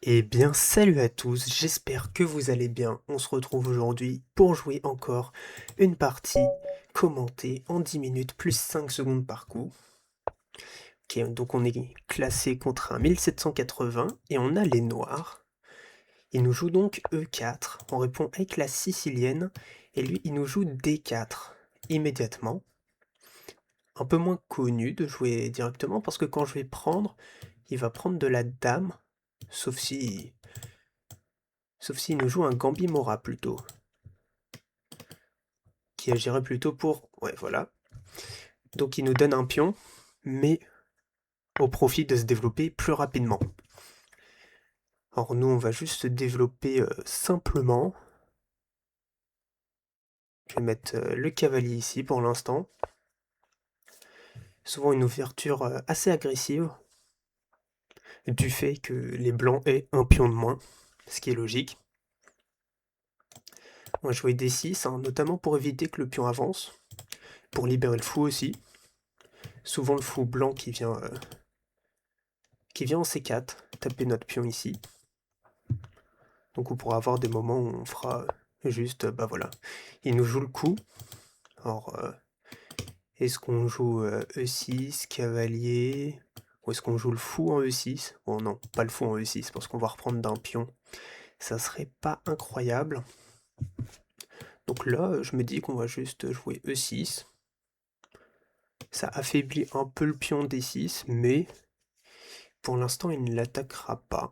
Eh bien, salut à tous, j'espère que vous allez bien. On se retrouve aujourd'hui pour jouer encore une partie commentée en 10 minutes plus 5 secondes par coup. Ok, donc on est classé contre un 1780 et on a les noirs. Il nous joue donc E4, on répond avec la sicilienne et lui il nous joue D4 immédiatement. Un peu moins connu de jouer directement parce que quand je vais prendre, il va prendre de la dame, sauf si Sauf s'il nous joue un Gambimora plutôt, qui agirait plutôt pour... Ouais, voilà. Donc il nous donne un pion, mais au profit de se développer plus rapidement. Alors nous, on va juste se développer simplement. Je vais mettre le cavalier ici pour l'instant. Souvent une ouverture assez agressive, du fait que les blancs aient un pion de moins, ce qui est logique. On va jouer D6, hein, notamment pour éviter que le pion avance, pour libérer le fou aussi. Souvent le fou blanc qui vient en C4, taper notre pion ici. Donc on pourra avoir des moments où on fera juste, bah voilà, il nous joue le coup. Alors, est-ce qu'on joue E6, cavalier, ou est-ce qu'on joue le fou en E6? Bon non, pas le fou en E6, parce qu'on va reprendre d'un pion. Ça serait pas incroyable. Donc là, je me dis qu'on va juste jouer E6. Ça affaiblit un peu le pion D6, mais pour l'instant, il ne l'attaquera pas.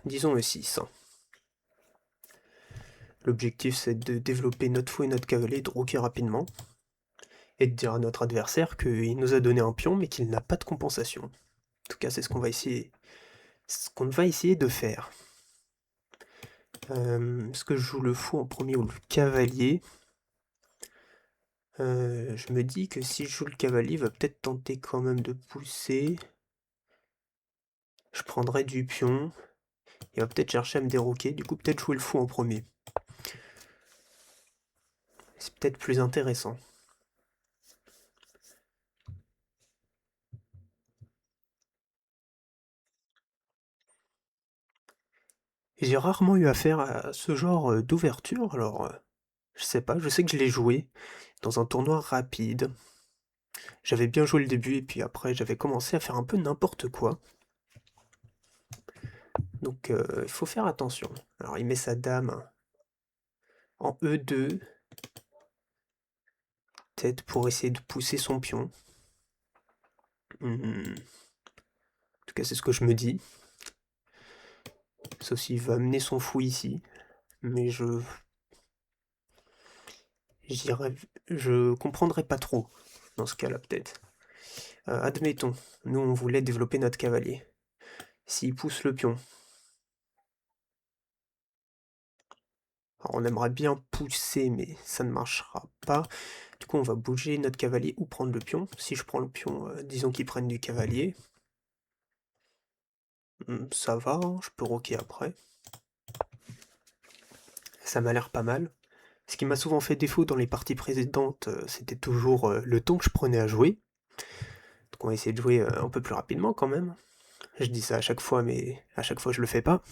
Disons E6. L'objectif, c'est de développer notre fou et notre cavalier, de roquer rapidement, et de dire à notre adversaire qu'il nous a donné un pion, mais qu'il n'a pas de compensation. En tout cas, c'est ce qu'on va essayer de faire. Est-ce que je joue le fou en premier ou le cavalier? Je me dis que si je joue le cavalier, il va peut-être tenter quand même de pousser. Je prendrai du pion. Il va peut-être chercher à me déroquer. Du coup, peut-être jouer le fou en premier. C'est peut-être plus intéressant. J'ai rarement eu affaire à ce genre d'ouverture, alors je sais pas, je sais que je l'ai joué dans un tournoi rapide. J'avais bien joué le début et puis après j'avais commencé à faire un peu n'importe quoi. Donc il faut faire attention. Alors il met sa dame en E2, peut-être pour essayer de pousser son pion. En tout cas c'est ce que je me dis. Sauf s'il va amener son fou ici. Mais j'irais, je comprendrais pas trop dans ce cas-là peut-être. Admettons, nous on voulait développer notre cavalier. S'il pousse le pion, alors on aimerait bien pousser, mais ça ne marchera pas. Du coup, on va bouger notre cavalier ou prendre le pion. Si je prends le pion, disons qu'il prenne du cavalier. Ça va, hein, je peux roquer après. Ça m'a l'air pas mal. Ce qui m'a souvent fait défaut dans les parties précédentes, c'était toujours le temps que je prenais à jouer. Donc on va essayer de jouer un peu plus rapidement quand même. Je dis ça à chaque fois, mais à chaque fois je le fais pas.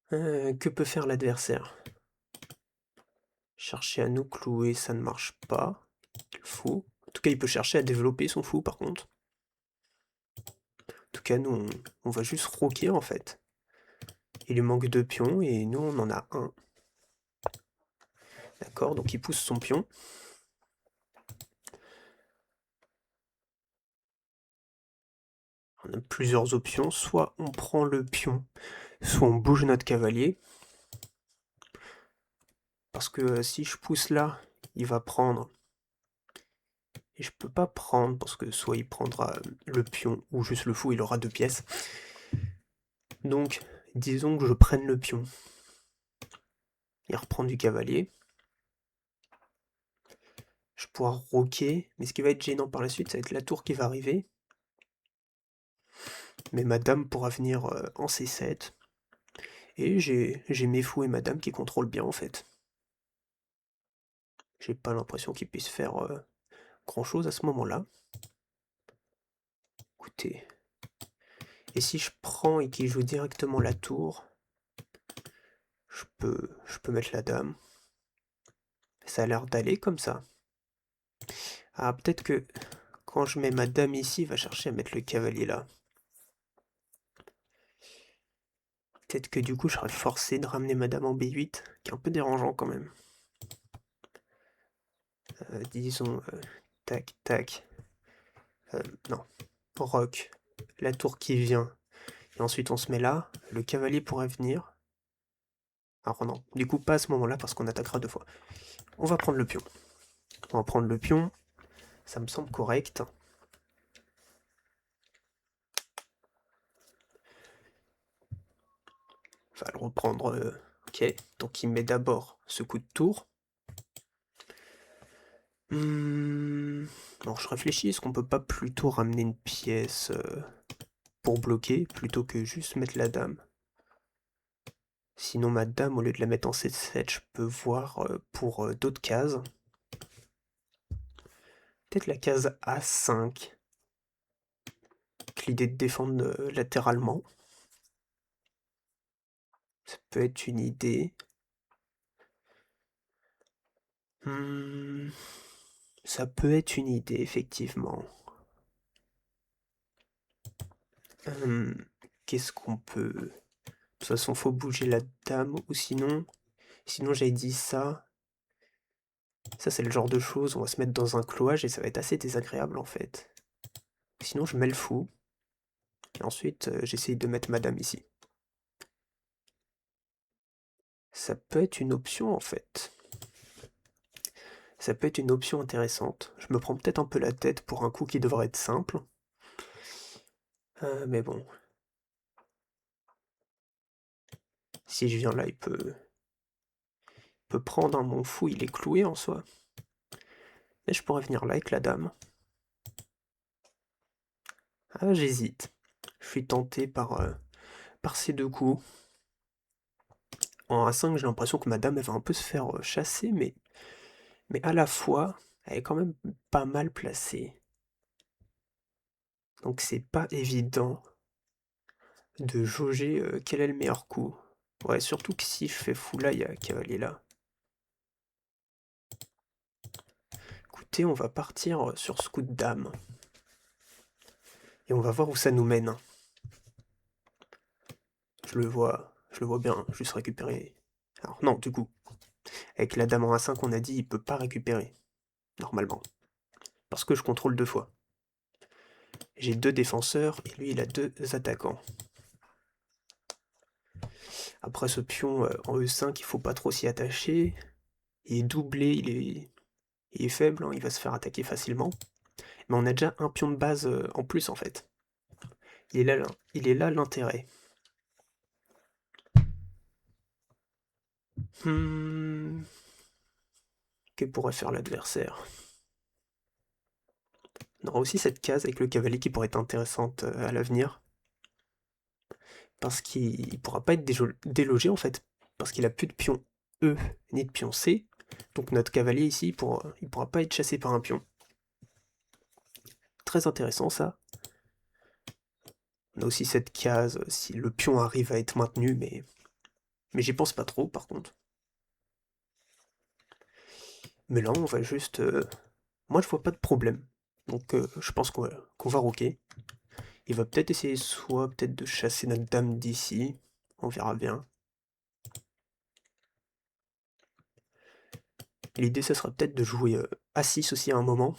Que peut faire l'adversaire? Chercher à nous clouer, ça ne marche pas. Le fou. En tout cas, il peut chercher à développer son fou par contre. En tout cas, nous, on va juste roquer en fait. Il lui manque 2 pions et nous, on en a un. D'accord, donc il pousse son pion. On a plusieurs options. Soit on prend le pion, soit on bouge notre cavalier. Parce que si je pousse là, il va prendre. Et je peux pas prendre parce que soit il prendra le pion ou juste le fou, il aura 2 pièces. Donc, disons que je prenne le pion. Il reprend du cavalier. Je pourrai roquer, mais ce qui va être gênant par la suite, ça va être la tour qui va arriver. Mais ma dame pourra venir en C7. Et j'ai mes fous et ma dame qui contrôlent bien en fait. J'ai pas l'impression qu'il puisse faire grand-chose à ce moment-là. Écoutez, et si je prends et qu'il joue directement la tour, je peux mettre la dame. Ça a l'air d'aller comme ça. Ah, peut-être que quand je mets ma dame ici, il va chercher à mettre le cavalier là. Peut-être que du coup, je serais forcé de ramener ma dame en B8, qui est un peu dérangeant quand même. Disons, tac, tac. Non, roc, la tour qui vient. Et ensuite, on se met là. Le cavalier pourrait venir. Alors non, du coup, pas à ce moment-là, parce qu'on attaquera deux fois. On va prendre le pion. On va prendre le pion. Ça me semble correct. On va le reprendre. Ok, donc il met d'abord ce coup de tour. Alors je réfléchis, est-ce qu'on peut pas plutôt ramener une pièce pour bloquer, plutôt que juste mettre la dame? Sinon ma dame, au lieu de la mettre en C7, je peux voir pour d'autres cases. Peut-être la case A5. L'idée de défendre latéralement. Ça peut être une idée. Ça peut être une idée, effectivement. Qu'est-ce qu'on peut... De toute façon, faut bouger la dame, ou sinon j'avais dit ça. Ça, c'est le genre de choses, on va se mettre dans un cloage et ça va être assez désagréable en fait. Sinon, je mets le fou. Et ensuite, j'essaye de mettre madame ici. Ça peut être une option en fait. Ça peut être une option intéressante. Je me prends peut-être un peu la tête pour un coup qui devrait être simple. Mais bon. Si je viens là, il peut prendre mon fou, il est cloué en soi. Mais je pourrais venir là avec la dame. Ah, j'hésite. Je suis tenté par ces deux coups. En A5, j'ai l'impression que ma dame, elle va un peu se faire chasser, mais à la fois, elle est quand même pas mal placée. Donc c'est pas évident de jauger quel est le meilleur coup. Ouais, surtout que si je fais fou là, il y a cavalier là. Écoutez, on va partir sur ce coup de dame. Et on va voir où ça nous mène. Je le vois bien, juste récupérer. Alors non, du coup, avec la dame en A5, on a dit il peut pas récupérer, normalement. Parce que je contrôle deux fois. J'ai deux défenseurs et lui il a deux attaquants. Après ce pion en E5, il faut pas trop s'y attacher. Il est doublé, il est faible, hein, il va se faire attaquer facilement. Mais on a déjà un pion de base en plus en fait. Il est là l'intérêt. Que pourrait faire l'adversaire? On aura aussi cette case avec le cavalier qui pourrait être intéressante à l'avenir. Parce qu'il ne pourra pas être délogé en fait. Parce qu'il a plus de pion E ni de pion C. Donc notre cavalier ici, il pourra pas être chassé par un pion. Très intéressant ça. On a aussi cette case si le pion arrive à être maintenu, mais j'y pense pas trop par contre. Mais là on va juste... Moi je vois pas de problème. Donc je pense qu'on va roquer. Il va peut-être essayer soit peut-être de chasser notre dame d'ici. On verra bien. L'idée, ça sera peut-être de jouer A6 aussi à un moment,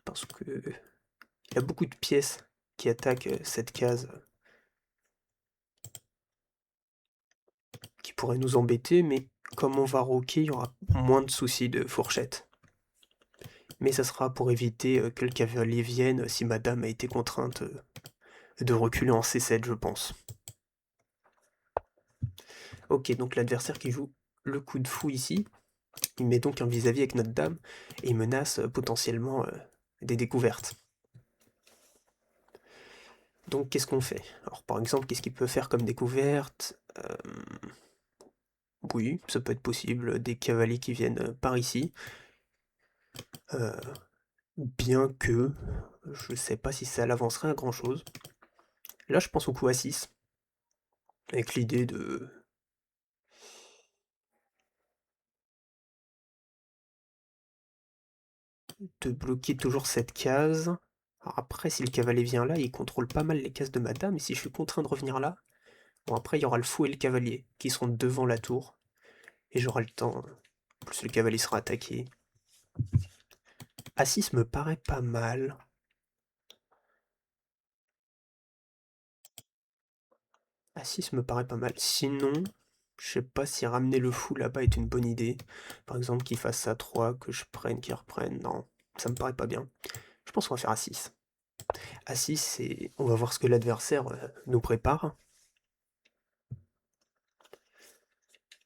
parce que il y a beaucoup de pièces qui attaquent cette case, qui pourraient nous embêter, mais comme on va roquer, il y aura moins de soucis de fourchette. Mais ça sera pour éviter que le cavalier vienne si madame a été contrainte de reculer en C7, je pense. Ok, donc l'adversaire qui joue le coup de fou ici, il met donc un vis-à-vis avec notre dame, et il menace potentiellement des découvertes. Donc qu'est-ce qu'on fait? Alors par exemple, qu'est-ce qu'il peut faire comme découverte? Oui, ça peut être possible, des cavaliers qui viennent par ici. Bien que je sais pas si ça l'avancerait à grand chose. Là, je pense au coup A6, avec l'idée de bloquer toujours cette case. Alors après, si le cavalier vient là, il contrôle pas mal les cases de ma dame, et si je suis contraint de revenir là, bon après il y aura le fou et le cavalier, qui seront devant la tour, et j'aurai le temps, plus le cavalier sera attaqué. A6 me paraît pas mal. A6 me paraît pas mal. Sinon, je sais pas si ramener le fou là-bas est une bonne idée. Par exemple, qu'il fasse A3, que je prenne, qu'il reprenne. Non, ça me paraît pas bien. Je pense qu'on va faire A6. A6, et on va voir ce que l'adversaire nous prépare.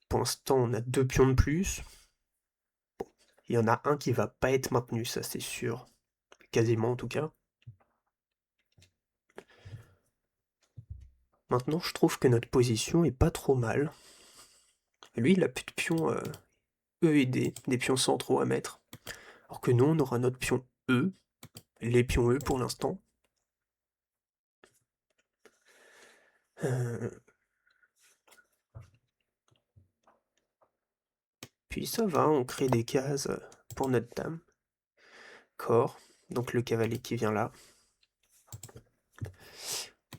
Pour l'instant, on a 2 pions de plus. Il y en a un qui va pas être maintenu, ça c'est sûr. Quasiment en tout cas. Maintenant, je trouve que notre position est pas trop mal. Lui, il a plus de pions E et D, des pions centraux à mettre. Alors que nous, on aura notre pion E, les pions E pour l'instant. Euh, Puis ça va, on crée des cases pour notre dame. Corps, donc le cavalier qui vient là.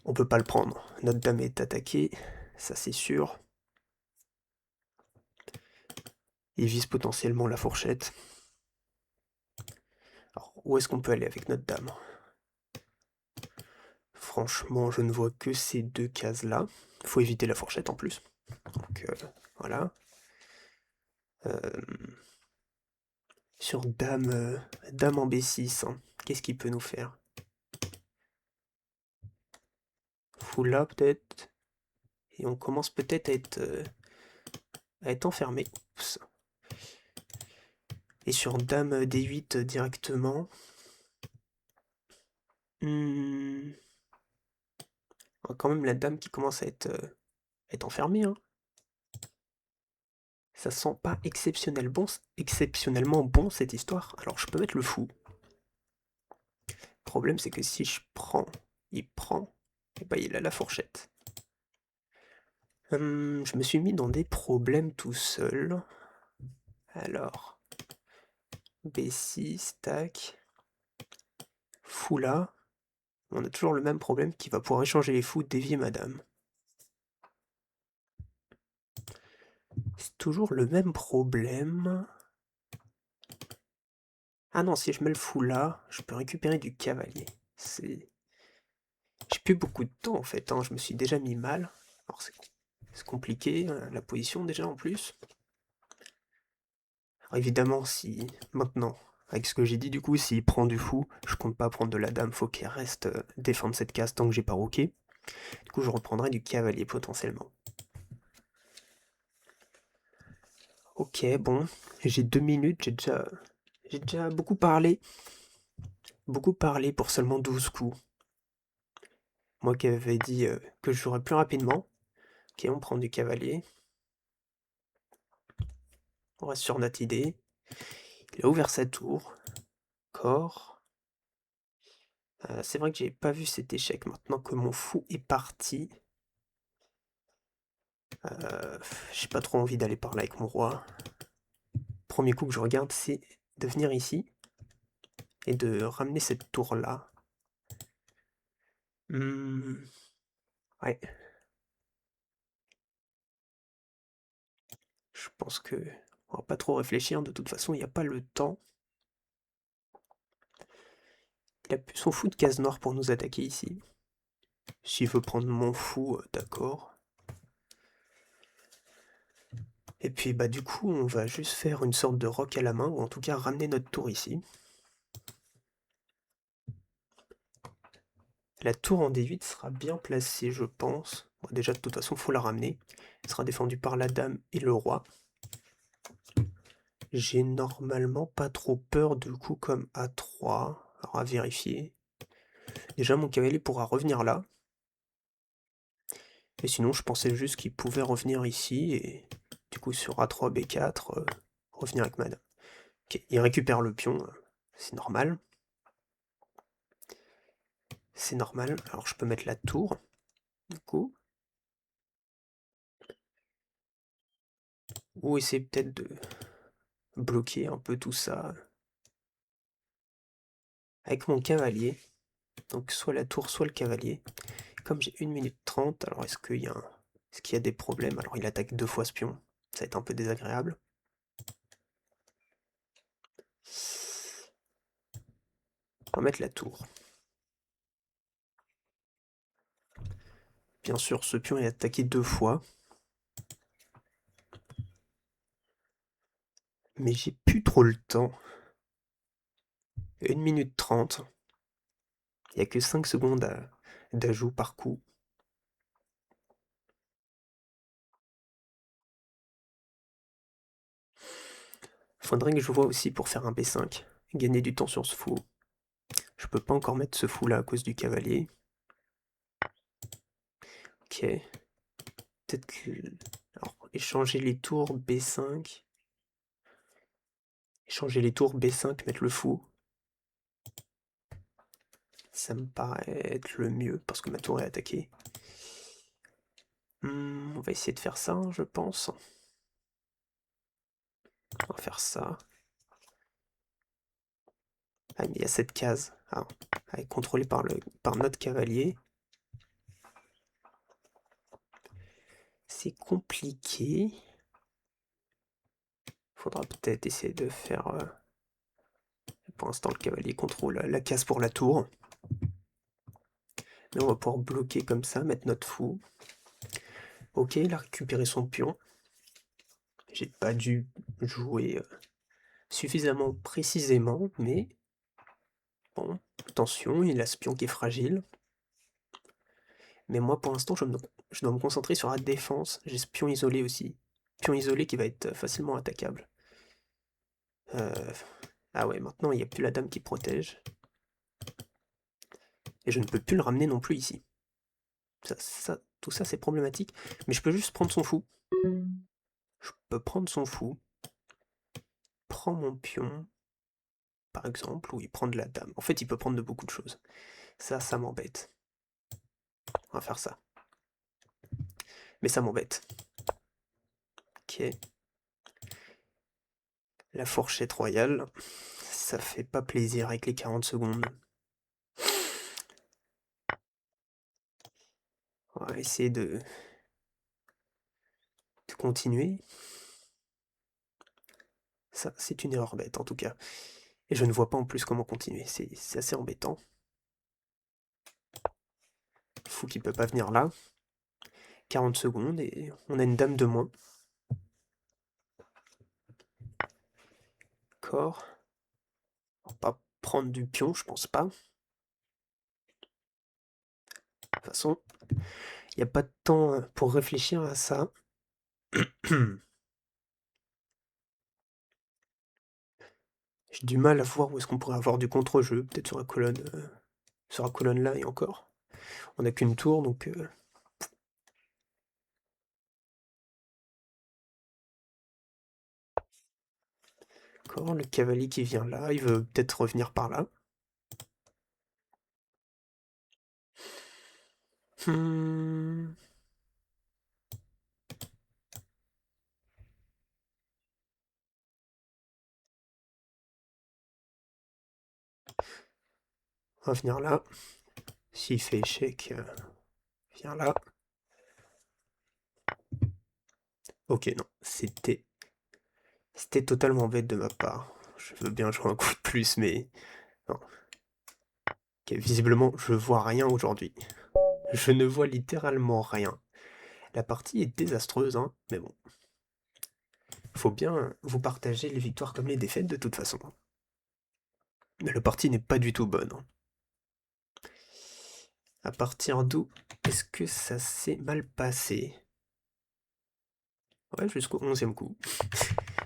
On peut pas le prendre, notre dame est attaquée, ça c'est sûr. Il vise potentiellement la fourchette. Alors, où est-ce qu'on peut aller avec notre dame? Franchement, je ne vois que ces 2 cases-là. Il faut éviter la fourchette en plus. Donc voilà. Sur dame, dame en B6, hein. Qu'est-ce qu'il peut nous faire? Fou là peut-être. Et on commence peut-être à être enfermé. Oups. Et sur dame D8 directement. Hmm. Quand même la dame qui commence à être enfermée, hein. Ça sent pas exceptionnellement bon cette histoire. Alors je peux mettre le fou. Le problème c'est que si je prends, il prend, et bah il a la fourchette. Je me suis mis dans des problèmes tout seul. Alors, B6, tac. Fou là. On a toujours le même problème qui va pouvoir échanger les fous, dévier madame. C'est toujours le même problème. Ah non, si je mets le fou là, je peux récupérer du cavalier. C'est... J'ai plus beaucoup de temps en fait, hein. Je me suis déjà mis mal. Alors c'est compliqué, la position déjà en plus. Alors évidemment, si maintenant, avec ce que j'ai dit du coup, s'il prend du fou, je compte pas prendre de la dame, faut qu'il reste défendre cette case tant que j'ai pas roqué. Du coup, je reprendrai du cavalier potentiellement. Ok, bon, j'ai 2 minutes, j'ai déjà beaucoup parlé pour seulement 12 coups. Moi qui avais dit que je jouerais plus rapidement. Ok, on prend du cavalier. On reste sur notre idée. Il a ouvert sa tour. Corps. C'est vrai que j'ai pas vu cet échec maintenant que mon fou est parti. J'ai pas trop envie d'aller par là avec mon roi. Premier coup que je regarde, c'est de venir ici et de ramener cette tour-là. Ouais. Je pense que on va pas trop réfléchir, de toute façon, il n'y a pas le temps. Il a son fou de case noire pour nous attaquer ici. S'il veut prendre mon fou, d'accord. Et puis bah du coup, on va juste faire une sorte de roc à la main, ou en tout cas ramener notre tour ici. La tour en D8 sera bien placée, je pense. Bon, déjà, de toute façon, il faut la ramener. Elle sera défendue par la dame et le roi. J'ai normalement pas trop peur de coups comme A3. Alors à vérifier. Déjà, mon cavalier pourra revenir là. Et sinon, je pensais juste qu'il pouvait revenir ici et du coup sur A3, B4, revenir avec madame. Ok, il récupère le pion, c'est normal. C'est normal. Alors je peux mettre la tour, du coup. Ou essayer peut-être de bloquer un peu tout ça avec mon cavalier. Donc soit la tour, soit le cavalier. Comme j'ai 1 minute 30, alors est-ce qu'il y a des problèmes? Alors il attaque 2 fois ce pion. Ça va être un peu désagréable. On va mettre la tour. Bien sûr, ce pion est attaqué 2 fois. Mais j'ai plus trop le temps. 1 minute 30. Il n'y a que 5 secondes d'ajout par coup. Faudrait que je vois aussi pour faire un B5. Gagner du temps sur ce fou. Je peux pas encore mettre ce fou là à cause du cavalier. Ok. Peut-être alors, échanger les tours B5. Échanger les tours B5, mettre le fou. Ça me paraît être le mieux parce que ma tour est attaquée. On va essayer de faire ça, je pense. On va faire ça. Ah, mais il y a cette case. Ah, elle est contrôlée par notre cavalier. C'est compliqué. Faudra peut-être essayer de faire... pour l'instant, le cavalier contrôle la case pour la tour. Mais on va pouvoir bloquer comme ça, mettre notre fou. Ok, il a récupéré son pion. J'ai pas dû jouer suffisamment précisément, mais bon, attention, il a ce pion qui est fragile. Mais moi, pour l'instant, je dois me concentrer sur la défense. J'ai ce pion isolé aussi. Pion isolé qui va être facilement attaquable. Ah ouais, maintenant, il n'y a plus la dame qui protège. Et je ne peux plus le ramener non plus ici. Tout ça, c'est problématique. Mais je peux juste prendre son fou. Je peux prendre son fou. Prends mon pion, par exemple, ou il prend de la dame. En fait, il peut prendre de beaucoup de choses. Ça m'embête. On va faire ça. Mais ça m'embête. Ok. La fourchette royale. Ça fait pas plaisir avec les 40 secondes. On va essayer de continuer. Ça, c'est une erreur bête en tout cas. Et je ne vois pas en plus comment continuer. C'est assez embêtant. Fou qui peut pas venir là. 40 secondes et on a une dame de moins. D'accord. On va pas prendre du pion, je pense pas. De toute façon, il n'y a pas de temps pour réfléchir à ça. J'ai du mal à voir où est-ce qu'on pourrait avoir du contre-jeu. Peut-être sur la colonne là et encore. On n'a qu'une tour, donc... D'accord, le cavalier qui vient là, il veut peut-être revenir par là. Hmm. On va venir là. S'il fait échec, viens là. Ok, non, c'était totalement bête de ma part. Je veux bien jouer un coup de plus, mais non. Ok, visiblement, je vois rien aujourd'hui. Je ne vois littéralement rien. La partie est désastreuse, hein, mais bon. Faut bien vous partager les victoires comme les défaites de toute façon. Mais la partie n'est pas du tout bonne, hein. À partir d'où est-ce que ça s'est mal passé? Ouais, jusqu'au 11e coup.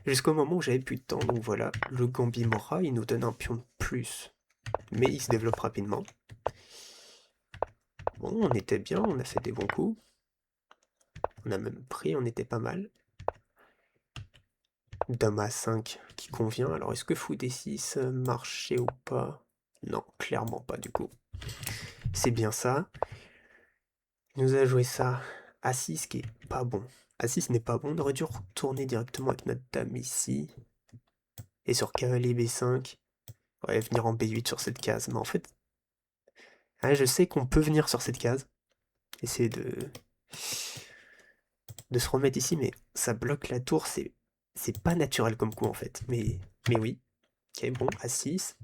Jusqu'au moment où j'avais plus de temps, donc voilà, le Gambit Mora, il nous donne un pion de plus. Mais il se développe rapidement. Bon, on était bien, on a fait des bons coups. On a même pris, on était pas mal. Dame A5 qui convient. Alors, est-ce que fou D6 marchait ou pas? Non, clairement pas du coup. C'est bien ça. Il nous a joué ça. A6 qui est pas bon. A6 n'est pas bon. On aurait dû retourner directement avec notre dame ici. Et sur cavalier B5. Ouais, venir en B8 sur cette case. Mais en fait, je sais qu'on peut venir sur cette case. Essayer de se remettre ici, mais ça bloque la tour. C'est pas naturel comme coup en fait. Mais oui. Ok, bon, A6.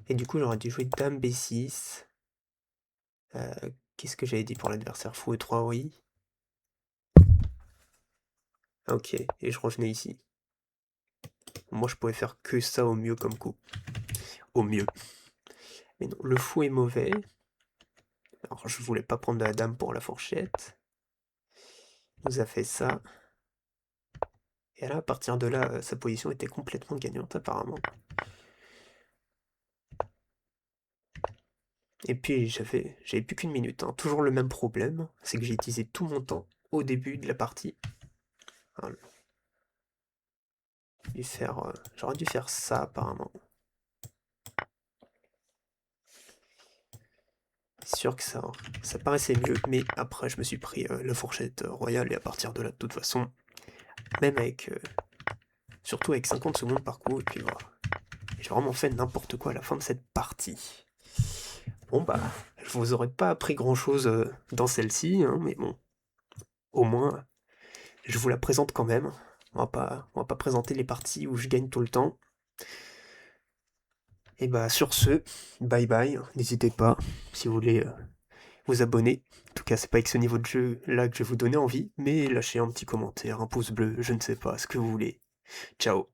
Et du coup, j'aurais dû jouer dame B6. Qu'est-ce que j'avais dit pour l'adversaire? Fou E3, oui. Ah, ok, et je revenais ici. Moi, je pouvais faire que ça au mieux comme coup. Au mieux. Mais non, le fou est mauvais. Alors, je voulais pas prendre de la dame pour la fourchette. Il nous a fait ça. Et là, à partir de là, sa position était complètement gagnante, apparemment. Et puis, j'avais plus qu'une minute. Hein. Toujours le même problème, c'est que j'ai utilisé tout mon temps au début de la partie. Voilà. J'aurais dû faire ça, apparemment. C'est sûr que ça paraissait mieux, mais après je me suis pris la fourchette royale et à partir de là, de toute façon, même avec, surtout avec 50 secondes par coup, et puis voilà. J'ai vraiment fait n'importe quoi à la fin de cette partie. Bon bah, je vous aurais pas appris grand chose dans celle-ci, hein, mais bon, au moins, je vous la présente quand même. On va pas présenter les parties où je gagne tout le temps. Et bah sur ce, bye bye, n'hésitez pas, si vous voulez vous abonner. En tout cas, c'est pas avec ce niveau de jeu là que je vais vous donner envie, mais lâchez un petit commentaire, un pouce bleu, je ne sais pas, ce que vous voulez. Ciao.